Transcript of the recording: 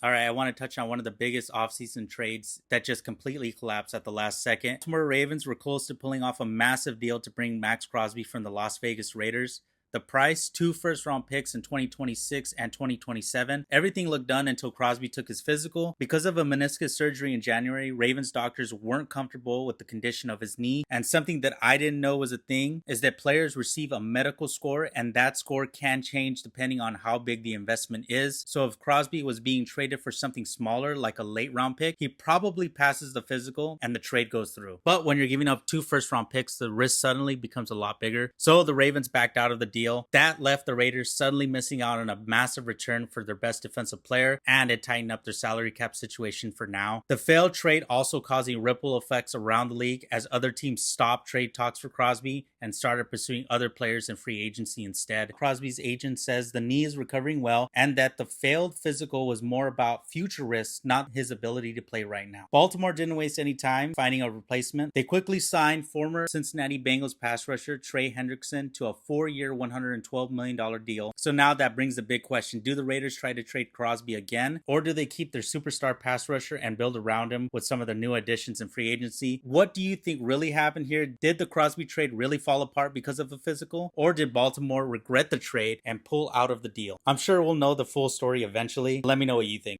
All right, I want to touch on one of the biggest offseason trades that just completely collapsed at the last second. Baltimore Ravens were close to pulling off a massive deal to bring Maxx Crosby from the Las Vegas Raiders. The price, 2 first-round picks in 2026 and 2027. Everything looked done until Crosby took his physical. Because of a meniscus surgery in January, Ravens doctors weren't comfortable with the condition of his knee. And something that I didn't know was a thing is that players receive a medical score, and that score can change depending on how big the investment is. So if Crosby was being traded for something smaller, like a late-round pick, he probably passes the physical and the trade goes through. But when you're giving up 2 first-round picks, the risk suddenly becomes a lot bigger. So the Ravens backed out of the deal. That left the Raiders suddenly missing out on a massive return for their best defensive player, and it tightened up their salary cap situation for now. The failed trade also causing ripple effects around the league as other teams stopped trade talks for Crosby and started pursuing other players in free agency instead. Crosby's agent says the knee is recovering well and that the failed physical was more about future risks, not his ability to play right now. Baltimore didn't waste any time finding a replacement. They quickly signed former Cincinnati Bengals pass rusher Trey Hendrickson to a 4-year, $112 million deal. So now that brings the big question. Do the Raiders try to trade Crosby again, or do they keep their superstar pass rusher and build around him with some of the new additions in free agency? What do you think really happened here? Did the Crosby trade really fall apart because of the physical, or did Baltimore regret the trade and pull out of the deal? I'm sure we'll know the full story eventually. Let me know what you think.